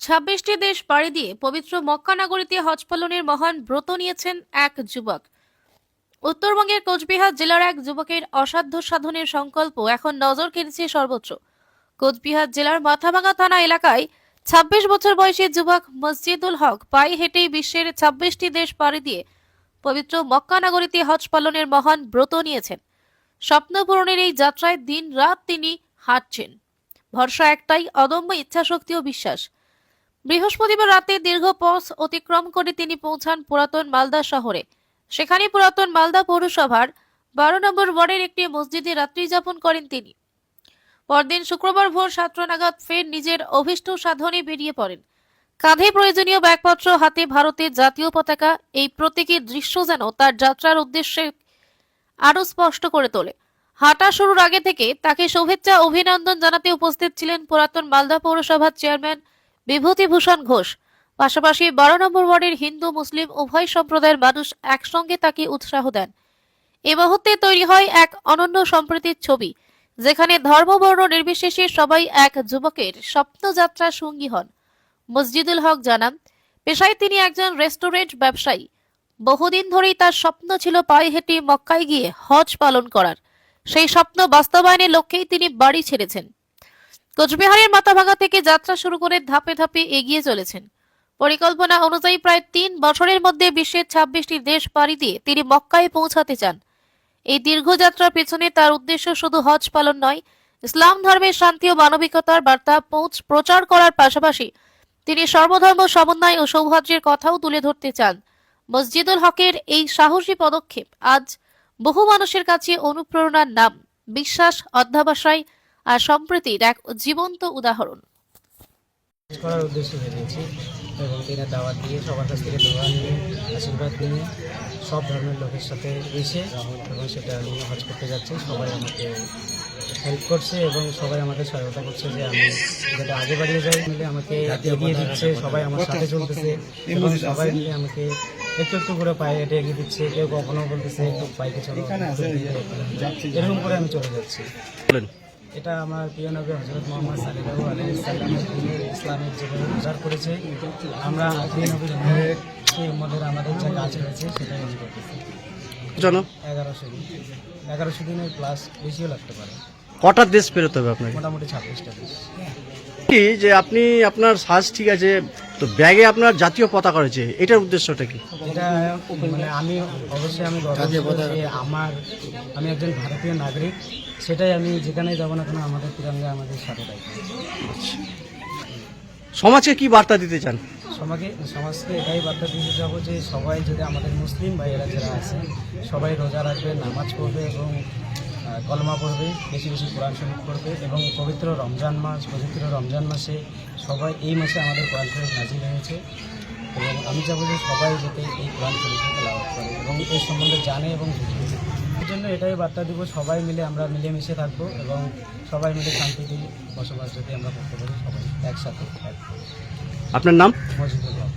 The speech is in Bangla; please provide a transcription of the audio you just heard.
26টি দেশ পাড়ি দিয়ে পবিত্র মক্কা নগরীতে হজ পালনের মহান ব্রত নিয়েছেন এক যুবক। উত্তরবঙ্গের কোচবিহার জেলার এক যুবকের অসাধ্য সাধনের সংকল্প এখন নজর কেড়েছে সর্বত্র। কোচবিহার জেলার মাথাভাঙা থানা এলাকায় 26 বছর বয়সী যুবক মসজিদুল হক পায়ে হেঁটেই বিশ্বের 26টি দেশ পাড়ি দিয়ে পবিত্র মক্কা নগরীতে হজ পালনের মহান ব্রত নিয়েছেন। স্বপ্ন পূরণের এই যাত্রায় দিন রাত তিনি হাঁটছেন। ভরসা একটাই, অদম্য ইচ্ছাশক্তি ও বিশ্বাস। বৃহস্পতিবার রাতে দীর্ঘ পথ অতিক্রম করে তিনি পৌঁছান পুরাতন মালদা শহরে। সেখানে পুরাতন মালদা পৌরসভার 12 নম্বর ওয়ার্ডের একটি মসজিদে রাত্রি যাপন করেন তিনি। পরদিন শুক্রবার ভোর 7টা নাগাদ ফের নিজের অভীষ্ট সাধনে বেরিয়ে পড়েন। কাঁধে প্রয়োজনীয় ব্যাগপত্র, হাতে ভারতের জাতীয় পতাকা। এই প্রতীকী দৃশ্য যেন তার যাত্রার উদ্দেশ্যে আরো স্পষ্ট করে তোলে। হাঁটা শুরুর আগে থেকে তাকে শুভেচ্ছা অভিনন্দন জানাতে উপস্থিত ছিলেন পুরাতন মালদা পৌরসভার চেয়ারম্যান বিভূতিভূষণ ঘোষ। পাশাপাশি 12 নম্বর ওয়ার্ডের হিন্দু মুসলিম উভয় সম্প্রদায়ের মানুষ একসঙ্গে তাকে উৎসাহ দেন। এ মুহূর্তে তৈরি হয় এক অনন্য সম্প্রীতির ছবি, যেখানে ধর্মবর্ণ নির্বিশেষে সবাই এক যুবকের স্বপ্নযাত্রার সঙ্গী হন। মসজিদুল হক জানান, পেশায় তিনি একজন রেস্টুরেন্ট ব্যবসায়ী। বহুদিন ধরেই তার স্বপ্ন ছিল পায়ে হেঁটে মক্কায় গিয়ে হজ পালন করার। সেই স্বপ্ন বাস্তবায়নের লক্ষ্যেই তিনি বাড়ি ছেড়েছেন। কোচবিহারের মাথাভাঙা থেকে যাত্রা শুরু করে ধাপে ধাপে এগিয়ে চলেছেন। পরিকল্পনা অনুযায়ী প্রায় 3 বছরের মধ্যে বিশ্বের 26টি দেশ পাড়ি দিয়ে তিনি মক্কায় পৌঁছাতে চান। এই দীর্ঘযাত্রার পেছনে তার উদ্দেশ্য শুধু হজ পালন নয়, ইসলাম ধর্মের শান্তি ও মানবিকতার বার্তা প্রচার করার পাশাপাশি তিনি সর্বধর্ম সমন্বয় ও সৌহার্দ্যের কথাও তুলে ধরতে চান। মসজিদুল হকের এই সাহসী পদক্ষেপ আজ বহু মানুষের কাছে অনুপ্রেরণার নাম, বিশ্বাস, অধ্যবসায় আর সম্প্রীতির এক জীবন্ত উদাহরণ। করার উদ্দেশ্যে বেরিয়েছি এবং দিনের দাওয়াত দিয়ে সবার কাছ থেকে দোয়া নিয়ে আশীর্বাদ নিয়ে সব ধর্মের লোকের সাথে এসে এবং সেটা নিয়ে হজ করতে যাচ্ছি। সবাই আমাকে হেল্প করছে এবং সবাই আমাকে সহায়তা করছে যে আমি যাতে আগে বাড়িয়ে যাই, মিলে আমাকে এগিয়ে দিচ্ছে, সবাই আমার সাথে চলতেছে এবং সবাই মিলে আমাকে একটু একটু করে পায়ে হেঁটে এগিয়ে দিচ্ছে। কেউ কখনো বলতেছে একটু বাইকে চলো, এরকম করে আমি চলে যাচ্ছি। এটা আমার প্রিয় নবী হযরত মুহাম্মদ সাল্লাল্লাহু আলাইহি ওয়াসাল্লামের দ্বীনের ইসলামের যেভাবে প্রচার করেছে, আমরা প্রিয় নবীর সেই উম্মতের আমাদের যে কাজ রয়েছে সেটাই আমি করতেছি। 1100 দিনের প্লাস বেশিও লাগতে পারে। কটা দেশ পেরোতে হবে আপনাকে? মোটামুটি 26টা দেশ। কি যে আপনি আপনার সাজ ঠিক আছে, তো ব্যাগে আপনার জাতীয় পতাকা রয়েছে, এটার উদ্দেশ্যটা কি? এটা মানে আমি অবশ্যই আমি গর্ব যে আমি একজন ভারতীয় নাগরিক, সেটাই আমি যেখানেই যাবো না কেন আমাদের তিরঙ্গা আমাদের সাথে থাকবে। সমাজকে কি বার্তা দিতে চান? সমাজকে এটাই বার্তা দিতে যাবো যে সবাই যদি আমাদের মুসলিম ভাইয়েরা যারা আছে সবাই রোজা রাখবে, নামাজ পড়বে এবং কলমা পড়বে, বেশি বেশি কোরআন শরীফ পড়বে এবং পবিত্র রমজান মাসে সবাই এই মাসে আমাদের কোরআন শরীফ নাজিল হয়েছে এবং আমি চাবো যে সবাই যাতে এই কোরআন শরীফকে তেলাওয়াত করে এবং এই সম্বন্ধে জানে এবং বুঝবে। এর জন্য এটাই বার্তা দিব, সবাই মিলে আমরা মিলেমিশে থাকবো এবং সবাই মিলে শান্তিতে বসবাস যদি আমরা করতে পারি, সবাই একসাথে থাকবো। আপনার নাম? মসজিদুল হক।